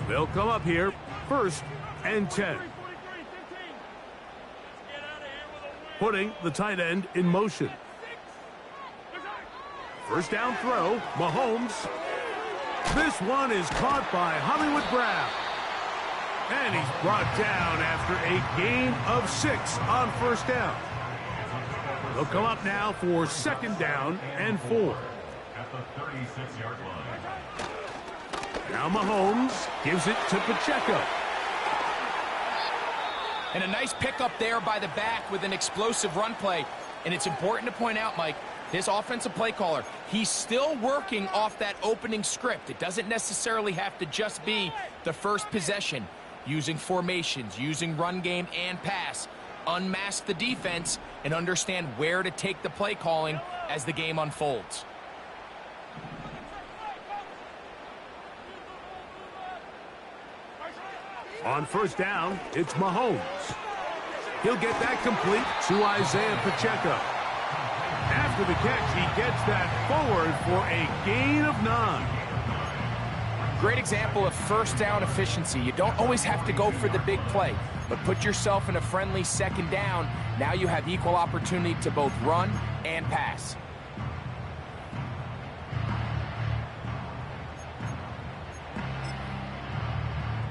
They'll come up here, 1st and 10. Putting the tight end in motion. 1st down throw, Mahomes. This one is caught by Hollywood Brown. And he's brought down after a gain of 6 on 1st down. They'll come up now for 2nd down and 4. At the 36-yard line. Now Mahomes gives it to Pacheco. And a nice pickup there by the back with an explosive run play. And it's important to point out, Mike, this offensive play caller, he's still working off that opening script. It doesn't necessarily have to just be the first possession. Using formations, using run game and pass. Unmask the defense and understand where to take the play calling as the game unfolds. On 1st down, it's Mahomes. He'll get that complete to Isaiah Pacheco. After the catch, he gets that forward for a gain of 9. Great example of 1st down efficiency. You don't always have to go for the big play, but put yourself in a friendly 2nd down. Now you have equal opportunity to both run and pass.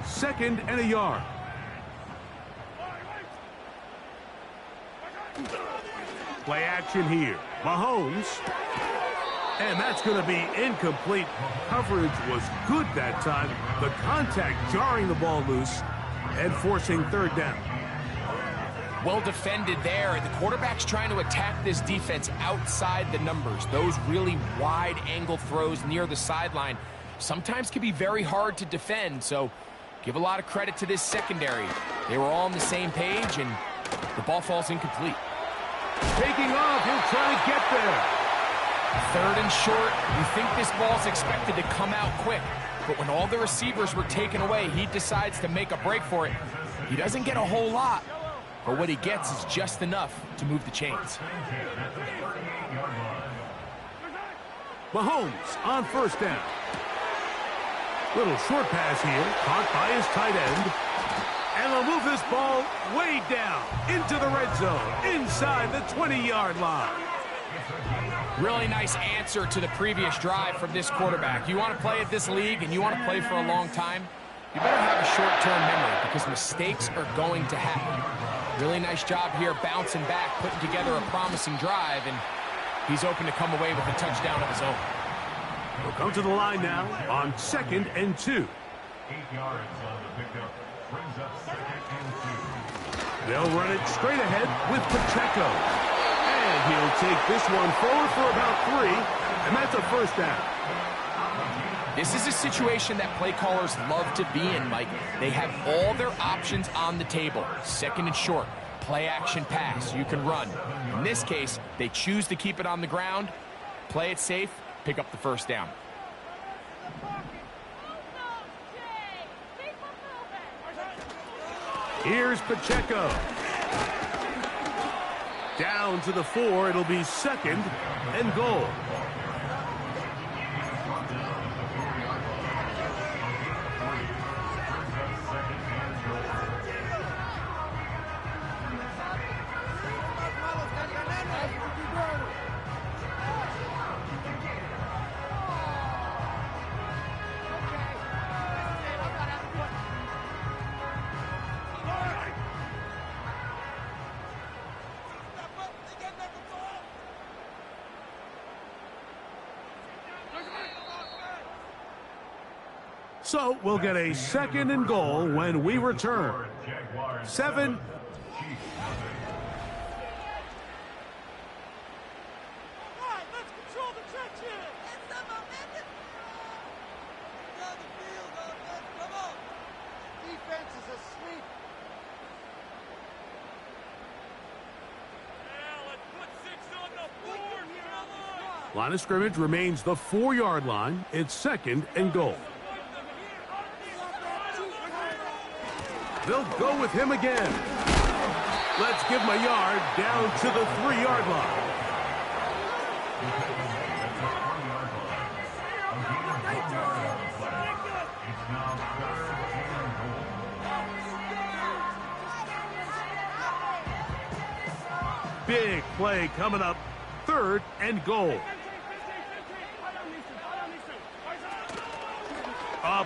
Second and a yard. Play action here. Mahomes. And that's going to be incomplete. Coverage was good that time. The contact jarring the ball loose and forcing 3rd down. Well defended there. The quarterback's trying to attack this defense outside the numbers. Those really wide angle throws near the sideline sometimes can be very hard to defend, so give a lot of credit to this secondary. They were all on the same page, and the ball falls incomplete. Taking off, he'll try to get there. 3rd and short. You think this ball's expected to come out quick, but when all the receivers were taken away, he decides to make a break for it. He doesn't get a whole lot, but what he gets is just enough to move the chains. Mahomes on 1st down. Little short pass here, caught by his tight end. And they'll move this ball way down into the red zone, inside the 20-yard line. Really nice answer to the previous drive from this quarterback. You want to play at this league and you want to play for a long time, you better have a short-term memory because mistakes are going to happen. Really nice job here bouncing back, putting together a promising drive, and he's open to come away with a touchdown of his own. We'll come to the line now on 2nd and 2. 8 yards on the pickup. Brings up 2nd and 2. They'll run it straight ahead with Pacheco. And he'll take this one forward for about 3, and that's a 1st down. This is a situation that play callers love to be in, Mike. They have all their options on the table. 2nd and short, play action pass, you can run. In this case, they choose to keep it on the ground, play it safe, pick up the 1st down. Here's Pacheco. Down to the 4, it'll be 2nd and goal. So we'll get a 2nd and goal when we return. 7. Line of scrimmage remains the 4-yard line. It's 2nd and goal. They'll go with him again. Let's give him a yard down to the 3-yard line. big play coming up. 3rd and goal.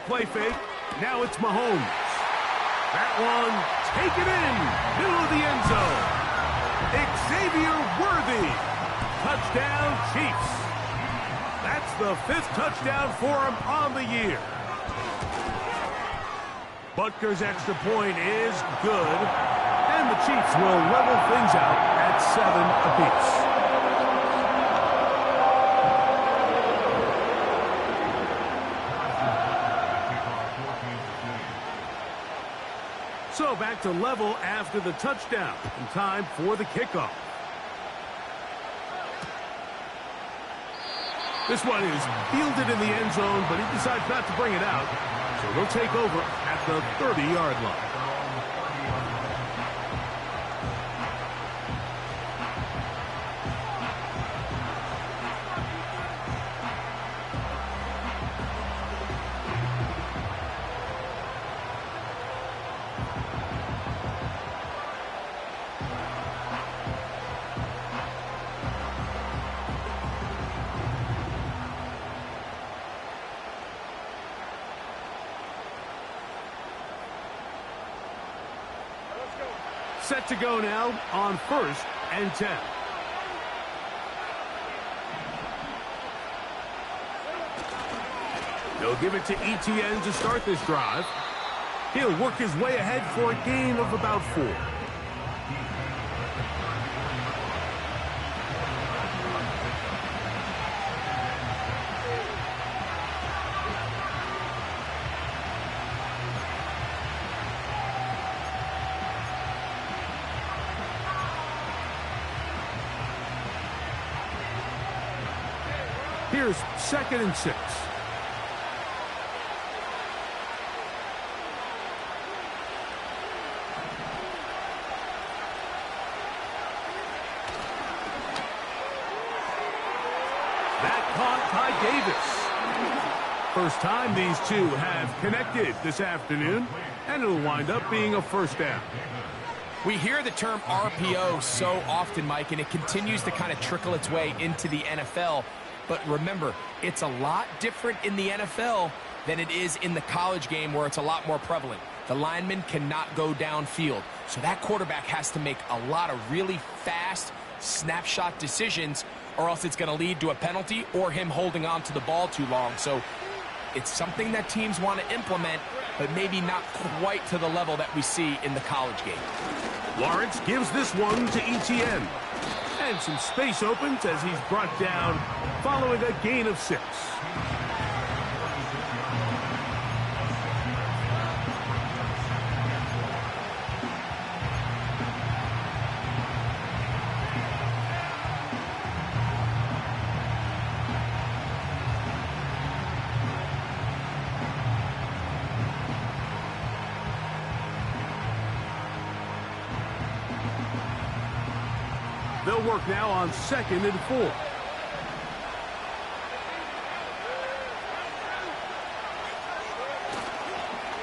Play fake. Now it's Mahomes. That one taken in. Middle of the end zone. Xavier Worthy. Touchdown, Chiefs. That's the 5th touchdown for him on the year. Butker's extra point is good. And the Chiefs will level things out at 7 apiece. So back to level after the touchdown. And time for the kickoff. This one is fielded in the end zone, but he decides not to bring it out. So they'll take over at the 30-yard line. Set to go now on 1st and 10. They'll give it to ETN to start this drive. He'll work his way ahead for a gain of about 4. Here's 2nd and 6. That caught by Davis. First time these two have connected this afternoon, and it'll wind up being a 1st down. We hear the term RPO so often, Mike, and it continues to kind of trickle its way into the NFL. But remember, it's a lot different in the NFL than it is in the college game where it's a lot more prevalent. The lineman cannot go downfield. So that quarterback has to make a lot of really fast snapshot decisions, or else it's going to lead to a penalty or him holding on to the ball too long. So it's something that teams want to implement, but maybe not quite to the level that we see in the college game. Lawrence gives this one to ETN. And some space opens as he's brought down following a gain of 6. They'll work now on 2nd and 4.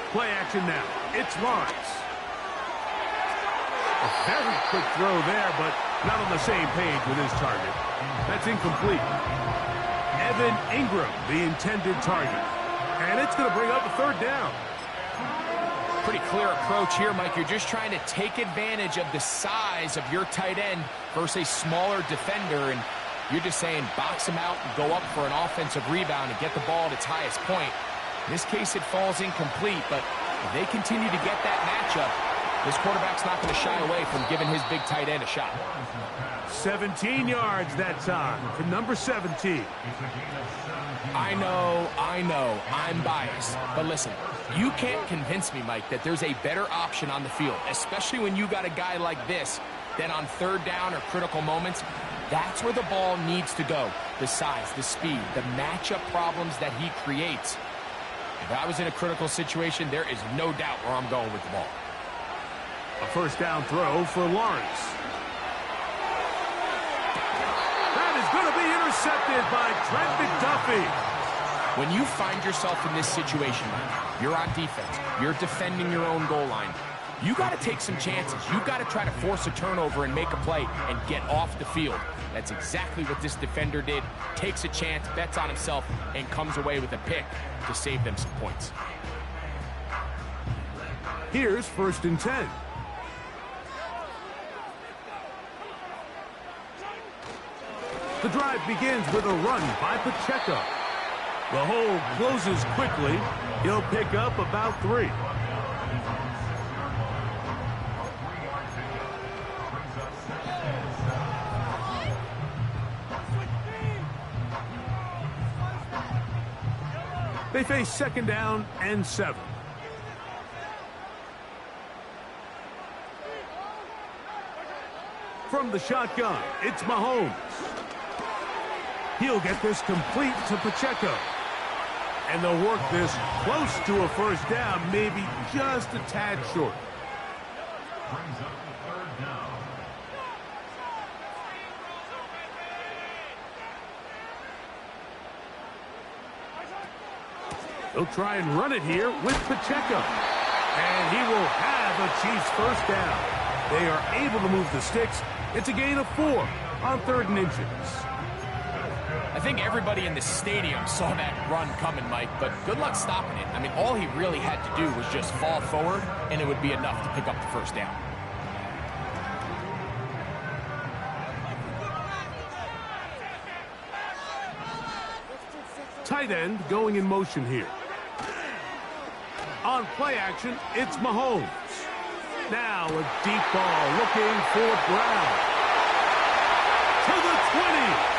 Play action now. It's Lawrence. A very quick throw there, but not on the same page with his target. That's incomplete. Evan Ingram, the intended target. And it's going to bring up a 3rd down. Pretty clear approach here, Mike. You're just trying to take advantage of the size of your tight end versus a smaller defender, and you're just saying box him out and go up for an offensive rebound and get the ball at its highest point. In this case, it falls incomplete, but if they continue to get that matchup, this quarterback's not going to shy away from giving his big tight end a shot. 17 yards that time to number 17. I know, I'm biased. But listen, you can't convince me, Mike, that there's a better option on the field, especially when you got a guy like this, than on 3rd down or critical moments. That's where the ball needs to go. The size, the speed, the matchup problems that he creates. If I was in a critical situation, there is no doubt where I'm going with the ball. A 1st down throw for Lawrence. That is going to be intercepted by Trent McDuffie. When you find yourself in this situation, you're on defense, you're defending your own goal line, You got to take some chances. You got to try to force a turnover and make a play and get off the field. That's exactly what this defender did. Takes a chance, bets on himself, and comes away with a pick to save them some points. Here's 1st and 10. The drive begins with a run by Pacheco. The hole closes quickly. He'll pick up about 3. They face 2nd down and 7. From the shotgun, it's Mahomes. He'll get this complete to Pacheco. And they'll work this close to a 1st down, maybe just a tad short. Brings up the 3rd down. They'll try and run it here with Pacheco. And he will have a Chiefs 1st down. They are able to move the sticks. It's a gain of 4 on 3rd and inches. I think everybody in the stadium saw that run coming, Mike, but good luck stopping it. I mean, all he really had to do was just fall forward, and it would be enough to pick up the 1st down. Tight end going in motion here. On play action, it's Mahomes. Now a deep ball looking for Brown. To the 20.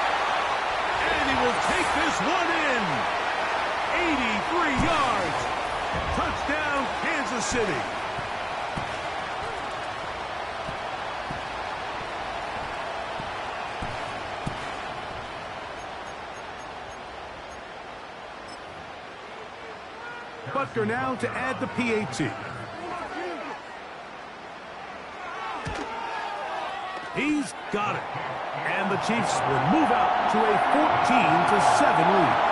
And he will take this one in. 83 yards. Touchdown, Kansas City. Butker now to add the PAT. He's got it. And the Chiefs will move out to a 14-7 lead.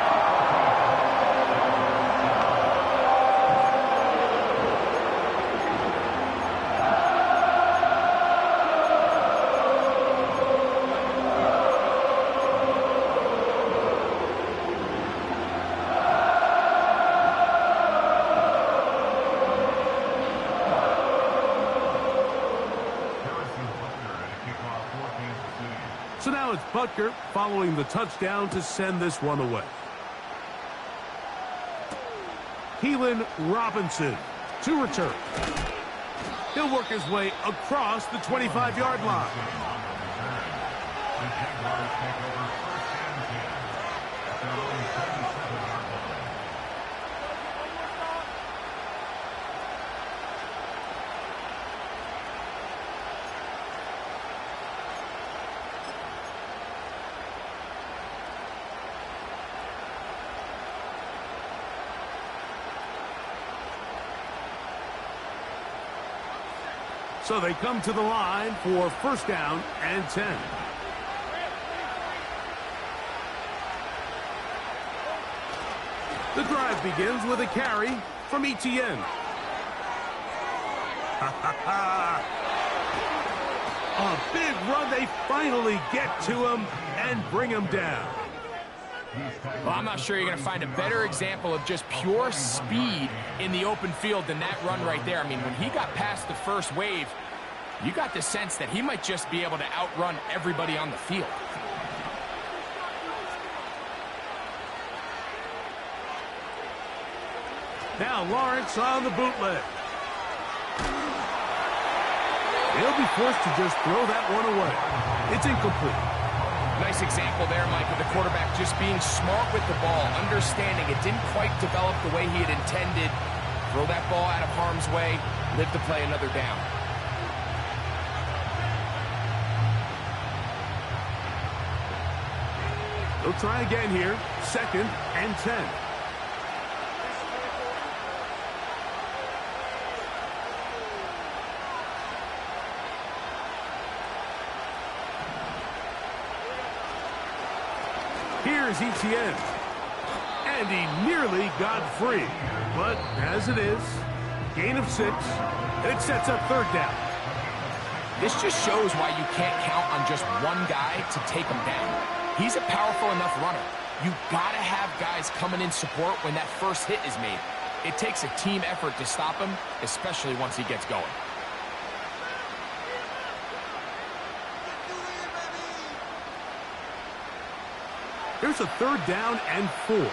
So now it's Butker following the touchdown to send this one away. Keelan Robinson to return. He'll work his way across the 25-yard line. The Jaguars take over 1st and 10 at their own 77-yard line. So they come to the line for 1st down and 10. The drive begins with a carry from Etienne. A big run. They finally get to him and bring him down. Well, I'm not sure you're going to find a better example of just pure speed in the open field than that run right there. I mean, when he got past the first wave, you got the sense that he might just be able to outrun everybody on the field. Now Lawrence on the bootleg. He'll be forced to just throw that one away. It's incomplete. Nice example there, Mike, of the quarterback just being smart with the ball, understanding it didn't quite develop the way he had intended. Throw that ball out of harm's way, live to play another down. They'll try again here. 2nd and 10. Here's Etienne. And he nearly got free. But as it is, gain of 6, and it sets up third down. This just shows why you can't count on just one guy to take him down. He's a powerful enough runner. You gotta have guys coming in support when that first hit is made. It takes a team effort to stop him, especially once he gets going. Here's a third down and 4.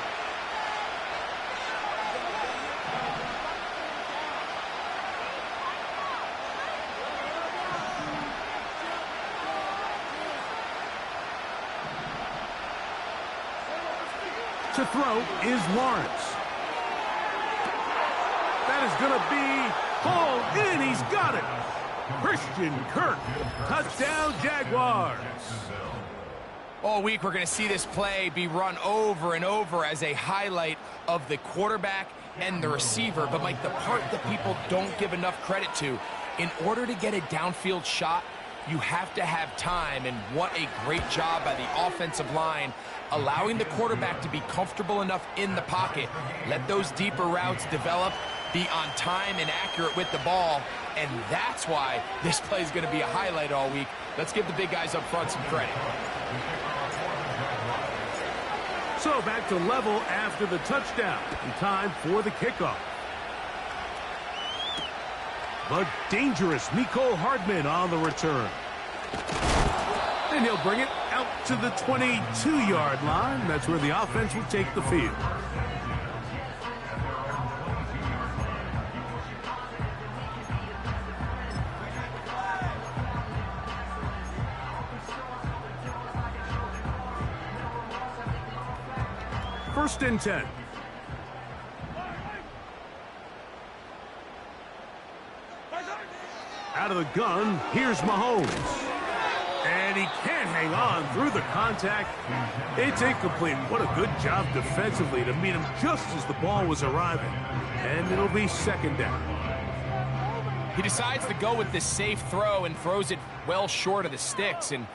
To throw is Lawrence. That is going to be hauled in. He's got it. Christian Kirk. Touchdown, Jaguars. All week, we're going to see this play be run over and over as a highlight of the quarterback and the receiver. But, Mike, the part that people don't give enough credit to, in order to get a downfield shot, you have to have time, and what a great job by the offensive line allowing the quarterback to be comfortable enough in the pocket, let those deeper routes develop, be on time and accurate with the ball, and that's why this play is going to be a highlight all week. Let's give the big guys up front some credit. So back to level after the touchdown, and time for the kickoff. The dangerous Mecole Hardman on the return. And he'll bring it out to the 22-yard line. That's where the offense will take the field. First and 10. Out of the gun, here's Mahomes. And he can't hang on through the contact. It's incomplete. What a good job defensively to meet him just as the ball was arriving. And it'll be second down. He decides to go with this safe throw and throws it well short of the sticks. And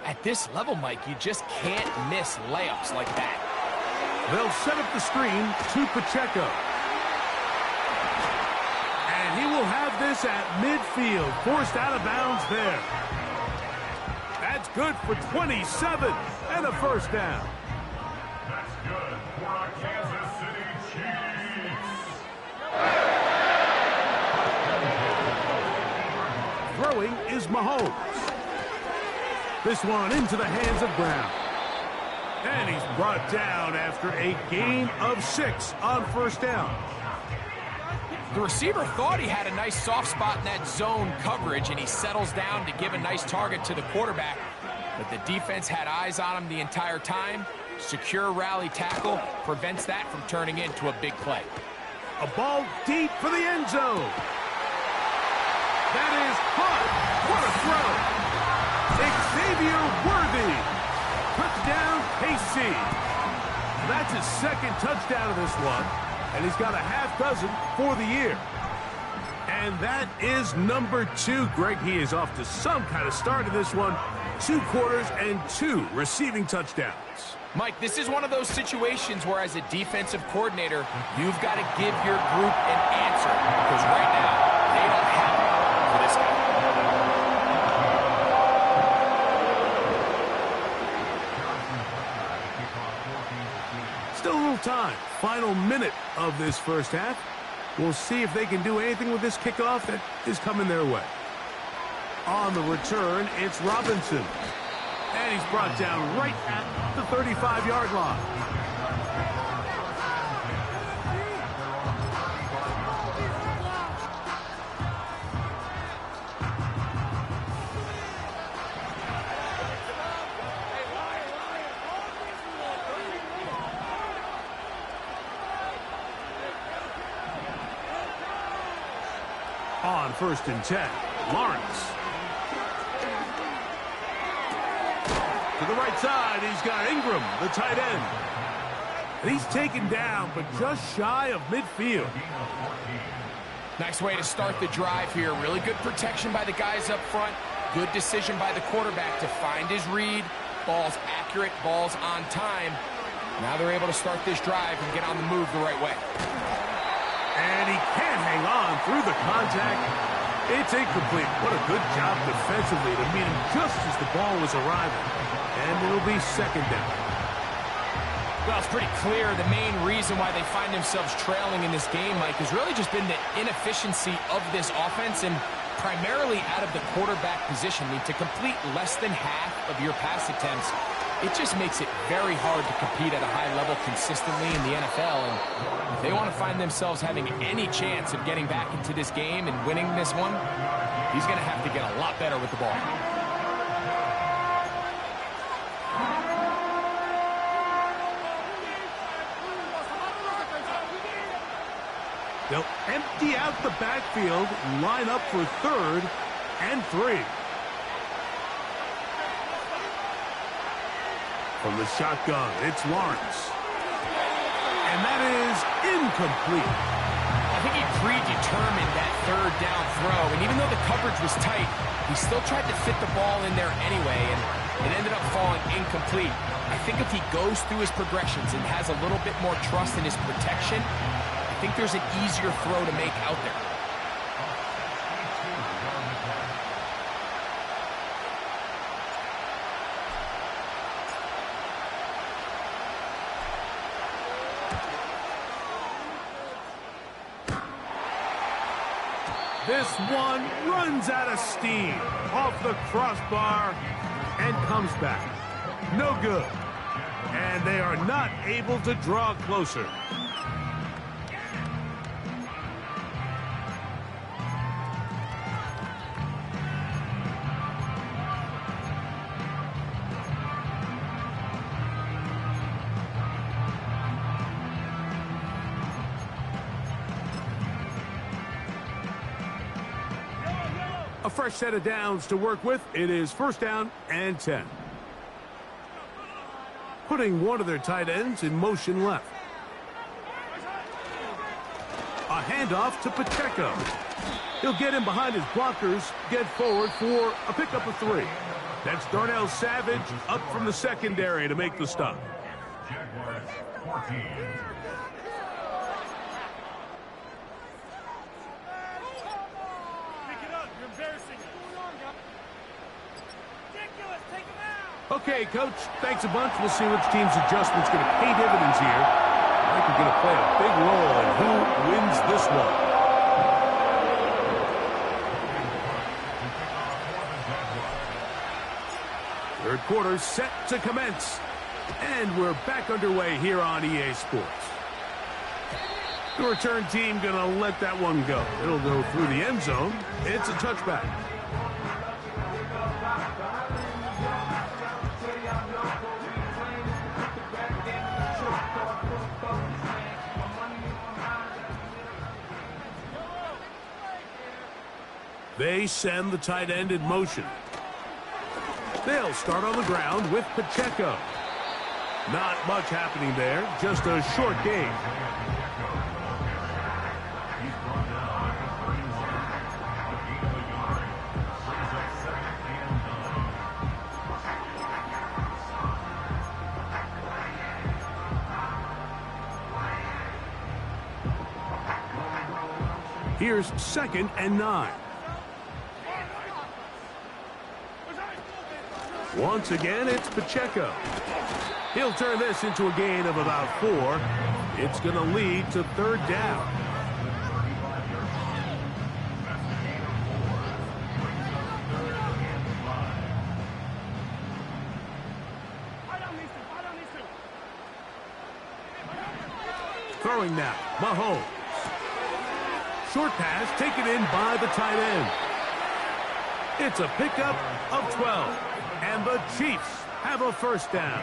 at this level, Mike, you just can't miss layups like that. They'll set up the screen to Pacheco. And he will have this at midfield, forced out of bounds there. That's good for 27 and a first down. That's good for our Kansas City Chiefs. Throwing is Mahomes. This one into the hands of Brown. And he's brought down after a gain of 6 on first down. The receiver thought he had a nice soft spot in that zone coverage, and he settles down to give a nice target to the quarterback. But the defense had eyes on him the entire time. Secure rally tackle prevents that from turning into a big play. A ball deep for the end zone. That is caught. What a throw. Xavier Worthy. Touchdown, KC. That's his second touchdown of this one, and he's got a half dozen for the year. And that is number 2. Greg, he is off to some kind of start in this one. 2 quarters and 2 receiving touchdowns. Mike, this is one of those situations where as a defensive coordinator, you've got to give your group an answer, because right now, they don't have it for this guy. Still a little time. Final minute of this first half. We'll see if they can do anything with this kickoff that is coming their way. On the return, it's Robinson. And he's brought down right at the 35-yard line. On first and 10, Lawrence. To the right side, he's got Ingram, the tight end. And he's taken down, but just shy of midfield. Nice way to start the drive here. Really good protection by the guys up front. Good decision by the quarterback to find his read. Ball's accurate, ball's on time. Now they're able to start this drive and get on the move the right way. And he can't hang on through the contact. It's incomplete. What a good job defensively to meet him just as the ball was arriving. And it'll be second down. Well, it's pretty clear the main reason why they find themselves trailing in this game, Mike, has really just been the inefficiency of this offense and primarily out of the quarterback position. I mean, to complete less than half of your pass attempts, it just makes it very hard to compete at a high level consistently in the NFL. And if they want to find themselves having any chance of getting back into this game and winning this one, he's going to have to get a lot better with the ball. They'll empty out the backfield, line up for 3rd and 3. From the shotgun, it's Lawrence. And that is incomplete. I think he predetermined that 3rd down throw, and even though the coverage was tight, he still tried to fit the ball in there anyway, and it ended up falling incomplete. I think if he goes through his progressions and has a little bit more trust in his protection, I think there's an easier throw to make out there. This one runs out of steam off the crossbar and comes back. No good. And they are not able to draw closer. A fresh set of downs to work with. It is 1st down and 10. Putting one of their tight ends in motion left. A handoff to Pacheco. He'll get him behind his blockers, get forward for a pickup of 3. That's Darnell Savage up from the secondary to make the stop. Jaguars 14. Okay, Coach, thanks a bunch. We'll see which team's adjustment's going to pay dividends here. I think we're going to play a big role in who wins this one. Third quarter set to commence. And we're back underway here on EA Sports. The return team going to let that one go. It'll go through the end zone. It's a touchback. They send the tight end in motion. They'll start on the ground with Pacheco. Not much happening there, just a short gain. Here's 2nd and 9. Once again, it's Pacheco. He'll turn this into a gain of about 4. It's going to lead to 3rd down. Throwing now, Mahomes. Short pass taken in by the tight end. It's a pickup of 12. And the Chiefs have a 1st down.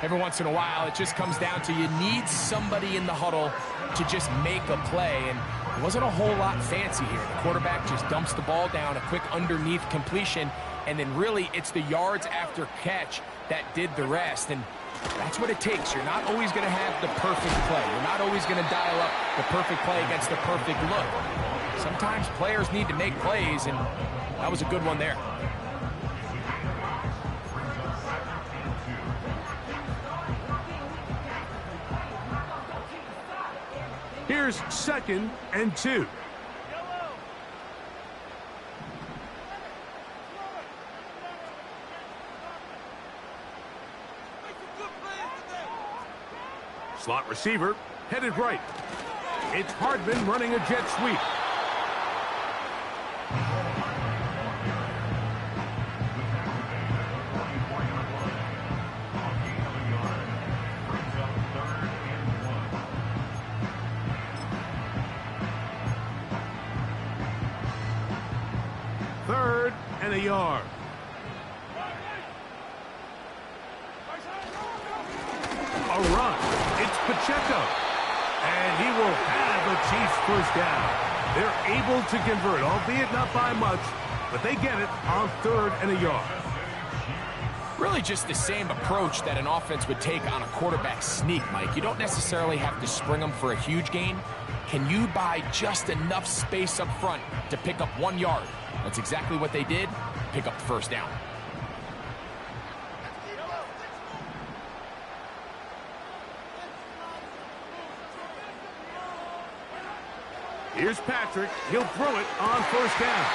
Every once in a while, it just comes down to you need somebody in the huddle to just make a play. And it wasn't a whole lot fancy here. The quarterback just dumps the ball down, a quick underneath completion, and then really it's the yards after catch that did the rest. And that's what it takes. You're not always going to have the perfect play. You're not always going to dial up the perfect play against the perfect look. Sometimes players need to make plays, and that was a good one there. Here's 2nd and 2. Slot receiver headed right. It's Hardman running a jet sweep. Third and a yard. A run. It's Pacheco. And he will have a Chiefs first down. They're able to convert, albeit not by much, but they get it on 3rd and a yard. Really just the same approach that an offense would take on a quarterback sneak, Mike. You don't necessarily have to spring them for a huge gain. Can you buy just enough space up front to pick up 1 yard? That's exactly what they did. Pick up the first down. Here's Patrick. He'll throw it on 1st down.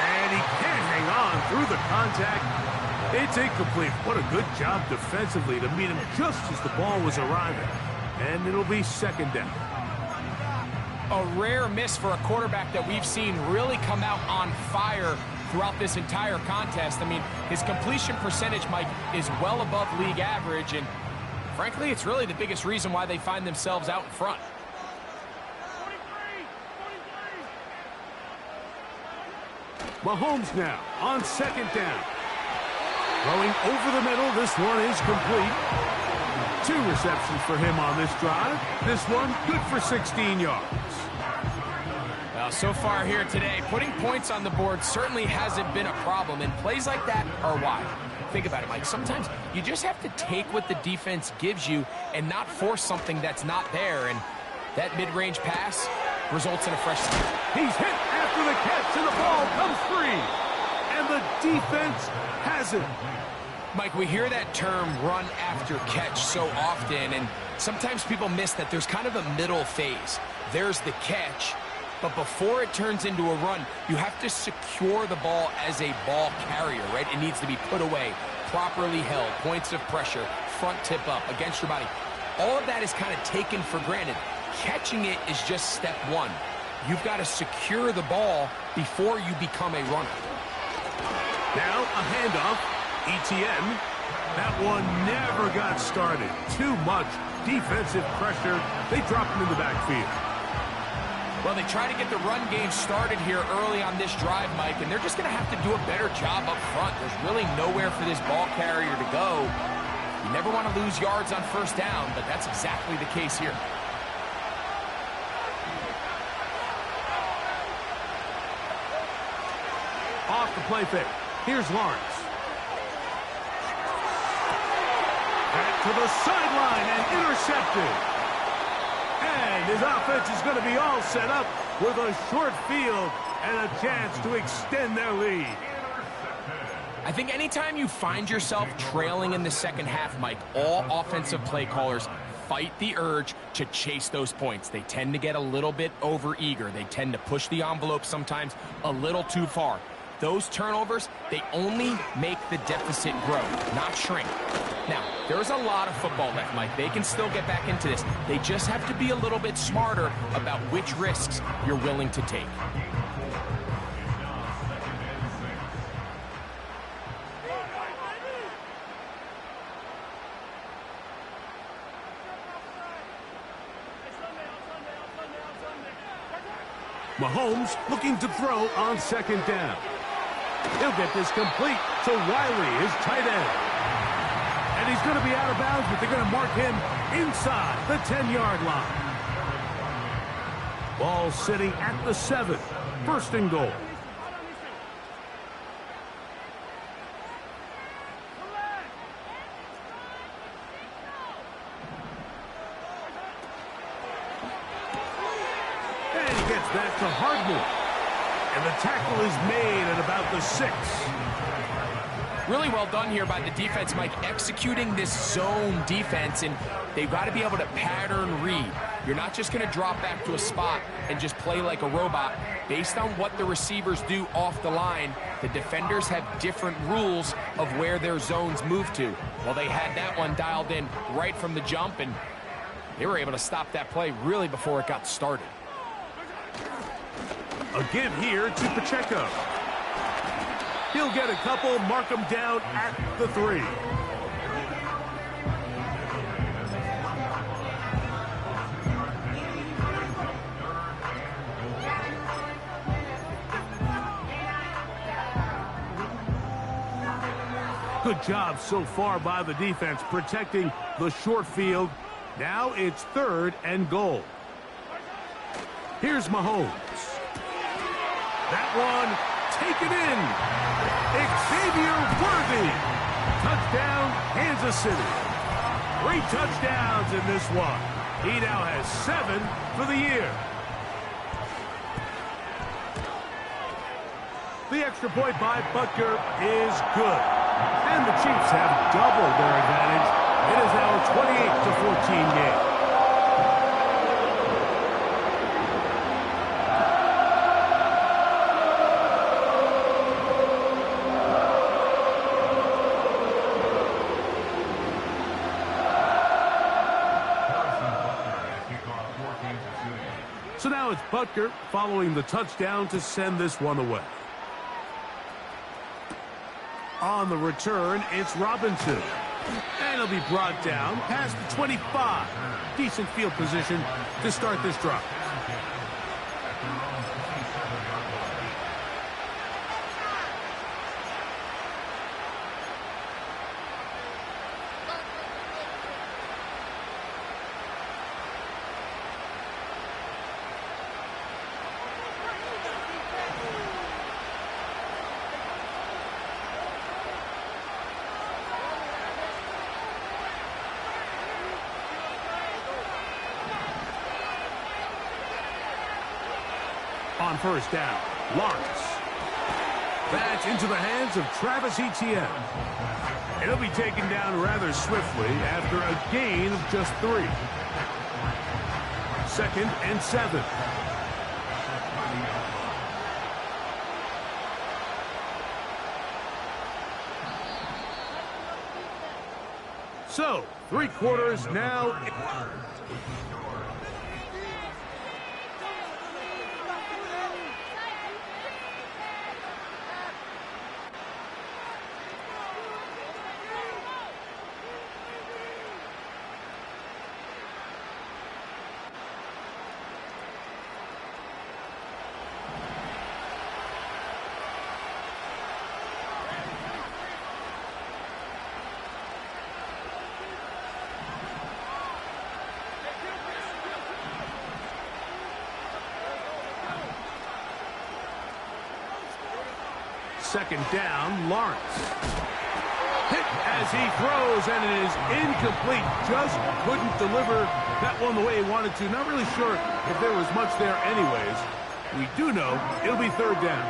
And he can't hang on through the contact. It's incomplete. What a good job defensively to meet him just as the ball was arriving. And it'll be 2nd down. A rare miss for a quarterback that we've seen really come out on fire throughout this entire contest. I mean, his completion percentage, Mike, is well above league average. And frankly, it's really the biggest reason why they find themselves out in front. Mahomes now on 2nd down. Throwing over the middle. This one is complete. 2 receptions for him on this drive. This one good for 16 yards. Well, so far here today, putting points on the board certainly hasn't been a problem, and plays like that are why. Think about it, Mike. Sometimes you just have to take what the defense gives you and not force something that's not there, and that mid-range pass results in a fresh start. He's hit after the catch, and the ball comes free. And the defense has it. Mike, we hear that term run after catch so often, and sometimes people miss that there's kind of a middle phase. There's the catch, but before it turns into a run, you have to secure the ball as a ball carrier, right? It needs to be put away, properly held, points of pressure, front tip up, against your body. All of that is kind of taken for granted. Catching it is just step one. You've got to secure the ball before you become a runner. Now a handoff. ETN. That one never got started. Too much defensive pressure. They drop him in the backfield. Well, they try to get the run game started here early on this drive, Mike, and they're just going to have to do a better job up front. There's really nowhere for this ball carrier to go. You never want to lose yards on 1st down, but that's exactly the case here. Off the play fake. Here's Lawrence. Back to the sideline and intercepted. And his offense is going to be all set up with a short field and a chance to extend their lead. I think anytime you find yourself trailing in the second half, Mike, all offensive play callers fight the urge to chase those points. They tend to get a little bit overeager. They tend to push the envelope sometimes a little too far. Those turnovers, they only make the deficit grow, not shrink. Now, there's a lot of football left, Mike. They can still get back into this. They just have to be a little bit smarter about which risks you're willing to take. Mahomes looking to throw on 2nd down. He'll get this complete to Wiley, his tight end. And he's going to be out of bounds, but they're going to mark him inside the 10-yard line. Ball sitting at the 7. 1st and goal. And he gets that to Hardman. And the tackle is made at about the 6. Really well done here by the defense, Mike, executing this zone defense, and they've got to be able to pattern read. You're not just going to drop back to a spot and just play like a robot. Based on what the receivers do off the line, the defenders have different rules of where their zones move to. Well, they had that one dialed in right from the jump, and they were able to stop that play really before it got started. A give here to Pacheco. He'll get a couple, mark him down at the 3. Good job so far by the defense protecting the short field. Now it's 3rd and goal. Here's Mahomes. That one taken in. Xavier Worthy. Touchdown, Kansas City. 3 touchdowns in this one. He now has 7 for the year. The extra point by Butker is good. And the Chiefs have doubled their advantage. It is now a 28-14 game. So now it's Butker following the touchdown to send this one away. On the return, it's Robinson. And he'll be brought down past the 25. Decent field position to start this drive. On first down, Lawrence. That's into the hands of Travis Etienne. It'll be taken down rather swiftly after a gain of just 3. 2nd and 7. So, 3 quarters now. Second down, Lawrence. Hit as he throws, and it is incomplete. Just couldn't deliver that one the way he wanted to. Not really sure if there was much there anyways. We do know it'll be 3rd down.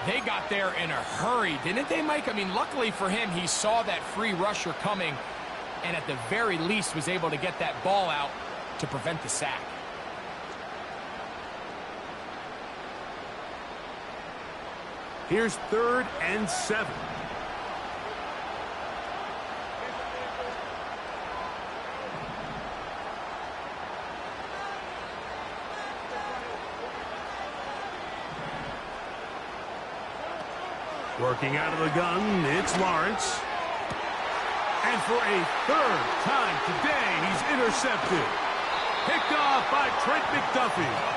They got there in a hurry, didn't they, Mike? I mean, luckily for him, he saw that free rusher coming, and at the very least was able to get that ball out to prevent the sack. Here's 3rd and 7. Working out of the gun, it's Lawrence. And for a 3rd time today, he's intercepted. Picked off by Trent McDuffie.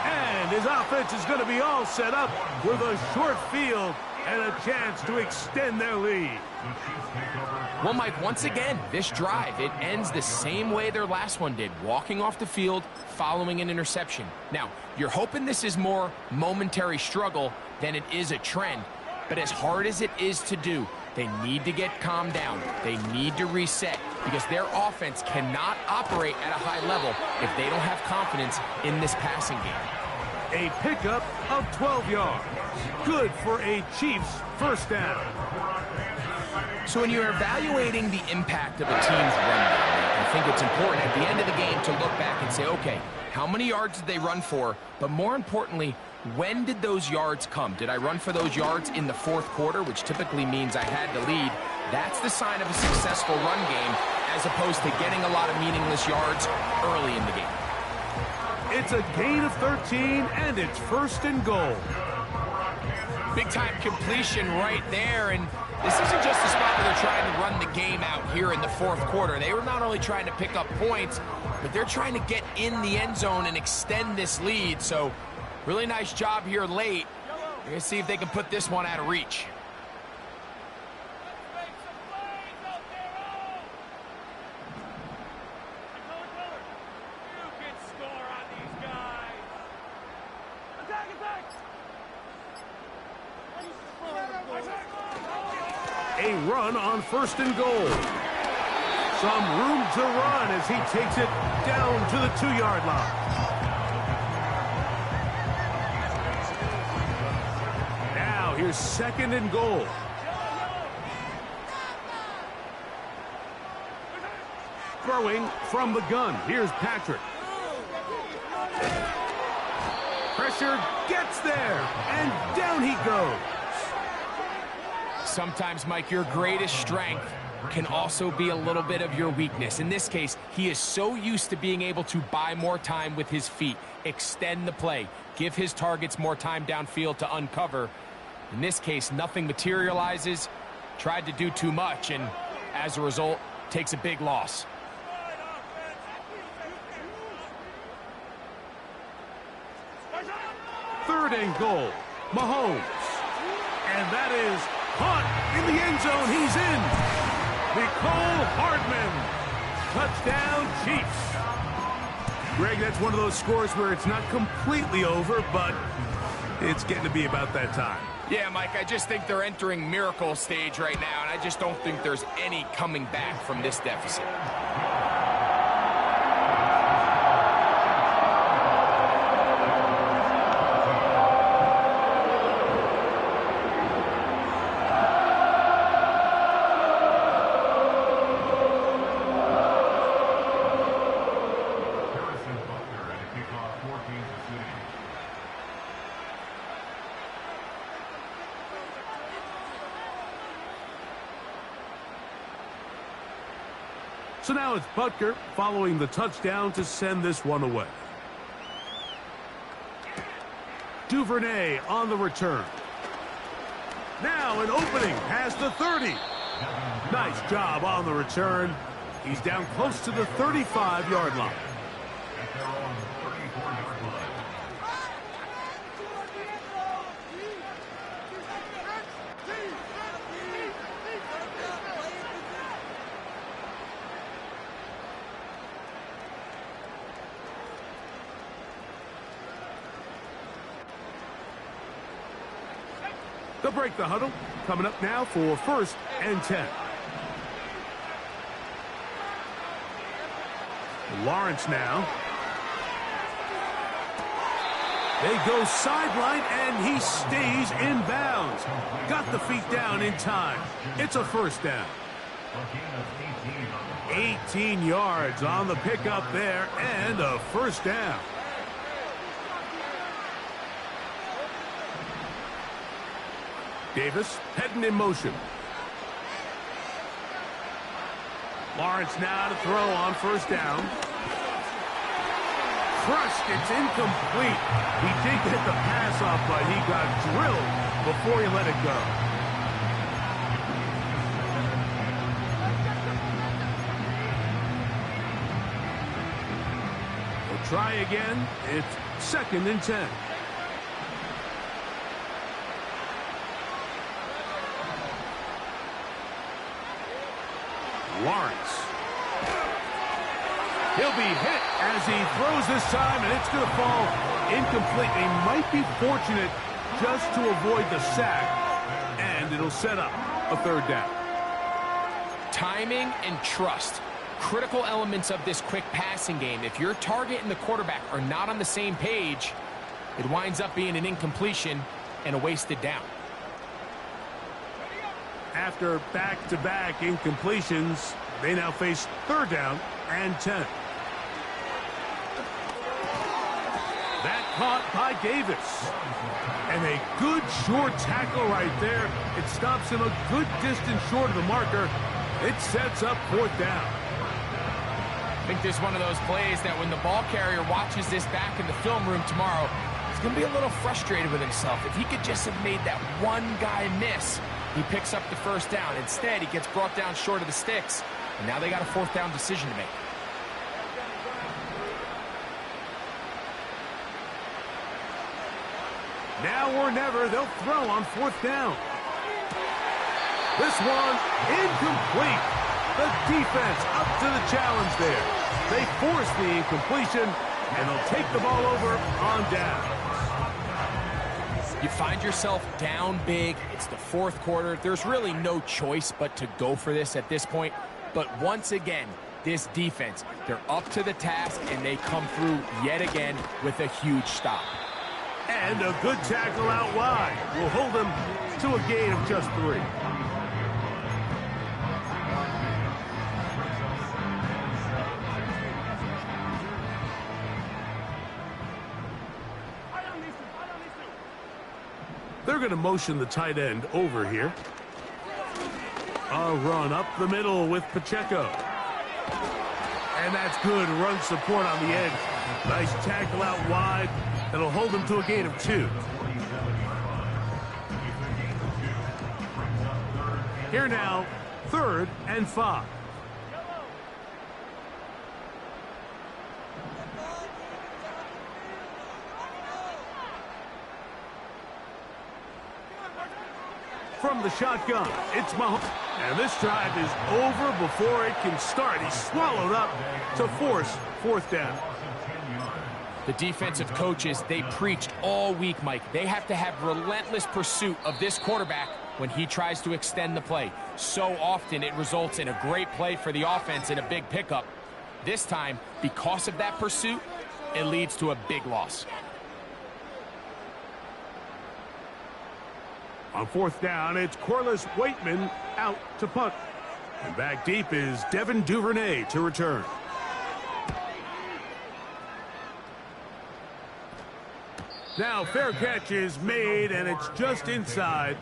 And his offense is going to be all set up with a short field and a chance to extend their lead. Well, Mike, once again, this drive, it ends the same way their last one did, walking off the field following an interception. Now, you're hoping this is more momentary struggle than it is a trend, but as hard as it is to do, they need to get calmed down. They need to reset because their offense cannot operate at a high level if they don't have confidence in this passing game. A pickup of 12 yards. Good for a Chiefs first down. So when you're evaluating the impact of a team's run game, I think it's important at the end of the game to look back and say, okay, how many yards did they run for? But more importantly, when did those yards come? Did I run for those yards in the fourth quarter, which typically means I had to lead? That's the sign of a successful run game, as opposed to getting a lot of meaningless yards early in the game. It's a gain of 13, and it's first and goal. Big-time completion right there, and this isn't just a spot where they're trying to run the game out here in the fourth quarter. They were not only trying to pick up points, but they're trying to get in the end zone and extend this lead. So really nice job here late. We're going to see if they can put this one out of reach. A run on first and goal. Some room to run as he takes it down to the 2-yard line. Now here's second and goal. Throwing from the gun. Here's Patrick. Pressure gets there, and down he goes. Sometimes, Mike, your greatest strength can also be a little bit of your weakness. In this case, he is so used to being able to buy more time with his feet, extend the play, give his targets more time downfield to uncover. In this case, nothing materializes, tried to do too much, and as a result, takes a big loss. Third and goal. Mahomes. And that is caught in the end zone. He's in. Nicole Hardman. Touchdown, Chiefs. Greg, that's one of those scores where it's not completely over, but it's getting to be about that time. Yeah, Mike, I just think they're entering miracle stage right now, and I just don't think there's any coming back from this deficit. So now it's Butker following the touchdown to send this one away. Duvernay on the return. Now an opening past the 30. Nice job on the return. He's down close to the 35-yard line. At their own 34-yard line. They'll break the huddle. Coming up now for first and 10. Lawrence now. They go sideline, and he stays in bounds. Got the feet down in time. It's a first down. 18 yards on the pickup there, and a first down. Davis heading in motion. Lawrence now to throw on first down. Crushed, it's incomplete. He did get the pass off, but he got drilled before he let it go. We'll try again. It's second and 10. Lawrence. He'll be hit as he throws this time, and it's going to fall incomplete. He might be fortunate just to avoid the sack, and it'll set up a third down. Timing and trust, critical elements of this quick passing game. If your target and the quarterback are not on the same page, It winds up being an incompletion and a wasted down. After back-to-back incompletions, they now face 3rd down and 10. That caught by Davis. And a good short tackle right there. It stops him a good distance short of the marker. It sets up 4th down. I think this is one of those plays that when the ball carrier watches this back in the film room tomorrow, he's going to be a little frustrated with himself. If he could just have made that one guy miss, he picks up the 1st down. Instead, he gets brought down short of the sticks. And now they got a 4th down decision to make. Now or never, they'll throw on 4th down. This one, incomplete. The defense up to the challenge there. They force the incompletion, and they'll take the ball over on down. You find yourself down big. It's the 4th quarter. There's really no choice but to go for this at this point. But once again, this defense, they're up to the task, and they come through yet again with a huge stop. And a good tackle out wide will hold them to a gain of just 3. They're going to motion the tight end over here. A run up the middle with Pacheco. And that's good run support on the edge. Nice tackle out wide. That'll hold them to a gain of 2. Here now, 3rd and 5. From the shotgun, it's Mahomes. And this drive is over before it can start. He's swallowed up to force 4th down. The defensive coaches, they preached all week, Mike. They have to have relentless pursuit of this quarterback when he tries to extend the play. So often it results in a great play for the offense and a big pickup. This time, because of that pursuit, it leads to a big loss. On 4th down, it's Corliss Waitman out to punt. And back deep is Devin Duvernay to return. Now fair catch is made, and it's just inside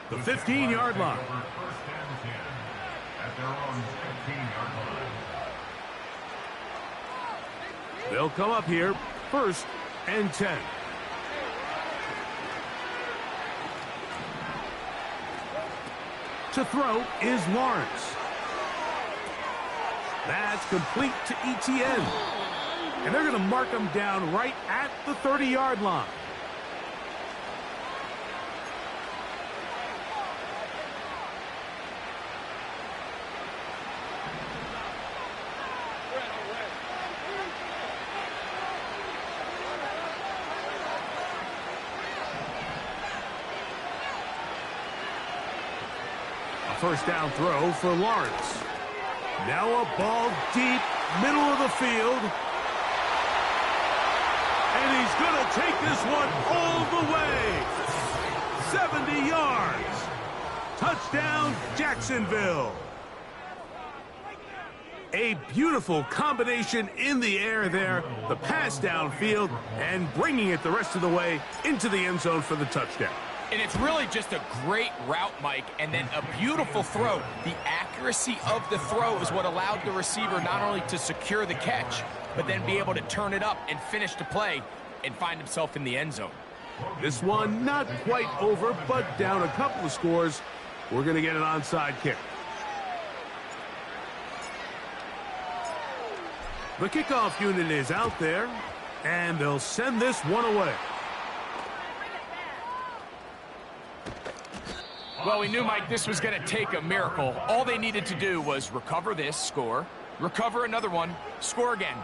the 15-yard line. They'll come up here, 1st and 10. To throw is Lawrence. That's complete to Etienne. And they're going to mark him down right at the 30-yard line. First down throw for Lawrence. Now a ball deep, middle of the field. And he's going to take this one all the way. 70 yards. Touchdown, Jacksonville. A beautiful combination in the air there. The pass downfield and bringing it the rest of the way into the end zone for the touchdown. And it's really just a great route, Mike, and then a beautiful throw. The accuracy of the throw is what allowed the receiver not only to secure the catch, but then be able to turn it up and finish the play and find himself in the end zone. This one not quite over, but down a couple of scores. We're going to get an onside kick. The kickoff unit is out there, and they'll send this one away. Well, we knew, Mike, this was going to take a miracle. All they needed to do was recover this, score, recover another one, score again.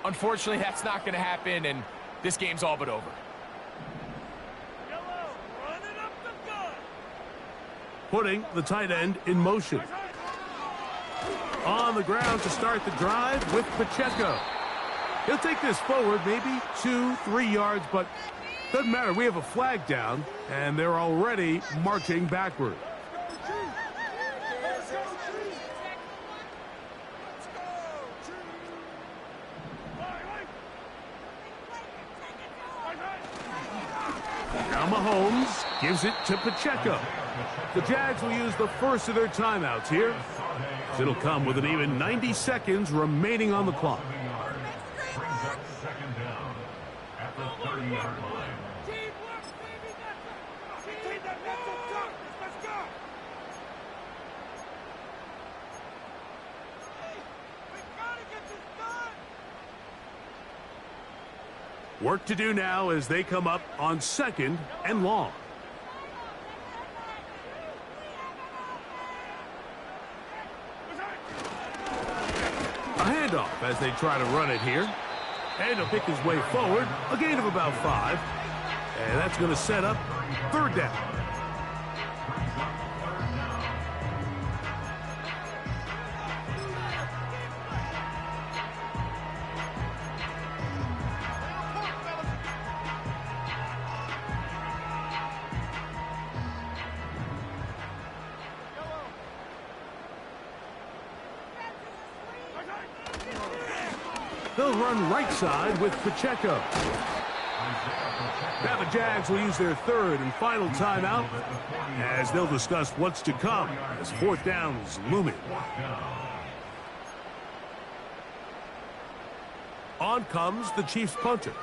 Unfortunately, that's not going to happen, and this game's all but over. Putting the tight end in motion. On the ground to start the drive with Pacheco. He'll take this forward maybe 2-3 yards, but Doesn't matter. We have a flag down, and they're already marching backward. Now Mahomes gives it to Pacheco. The Jags will use the first of their timeouts here. It'll come with an even 90 seconds remaining on the clock. Brings up second down at the 30-yard line. Work to do now as they come up on 2nd and long. A handoff as they try to run it here. And he'll pick his way forward. A gain of about 5. And that's going to set up 3rd down. They'll run right side with Pacheco. Now the Jags will use their 3rd and final timeout as they'll discuss what's to come as 4th down is looming. On comes the Chiefs punter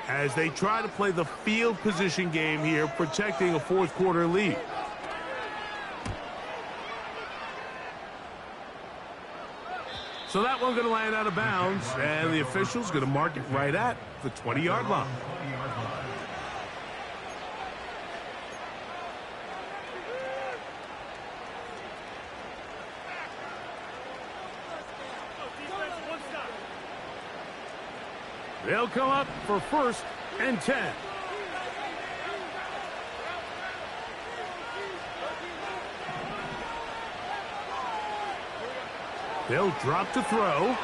as they try to play the field position game here, protecting a 4th quarter lead. So that one's going to land out of bounds, and the official's going to mark it right at the 20-yard line. They'll come up for 1st and 10. They'll drop to throw.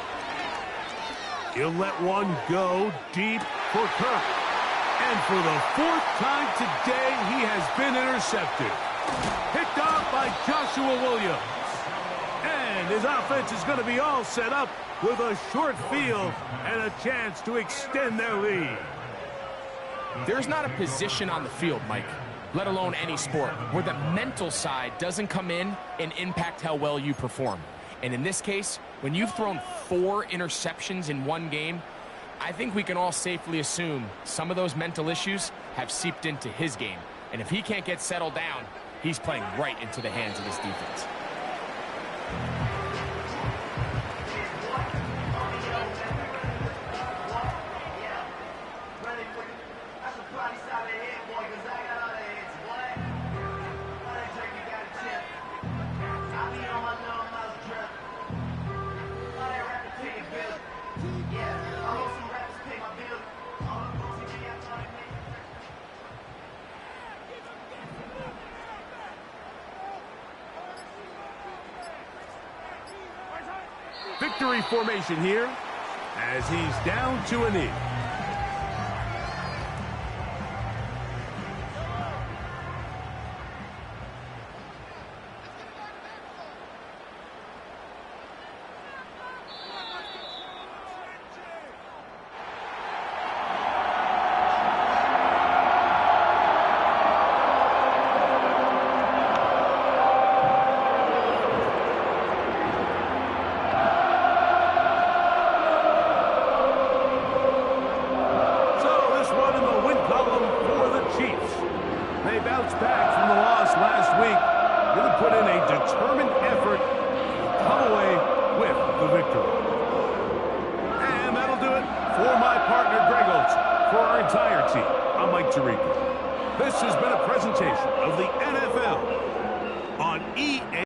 He'll let one go deep for Kirk. And for the 4th time today, he has been intercepted. Picked off by Joshua Williams. And his offense is going to be all set up with a short field and a chance to extend their lead. There's not a position on the field, Mike, let alone any sport, where the mental side doesn't come in and impact how well you perform. And in this case, when you've thrown 4 interceptions in one game, I think we can all safely assume some of those mental issues have seeped into his game. And if he can't get settled down, he's playing right into the hands of his defense. Victory formation here as he's down to a knee. This has been a presentation of the NFL on EA.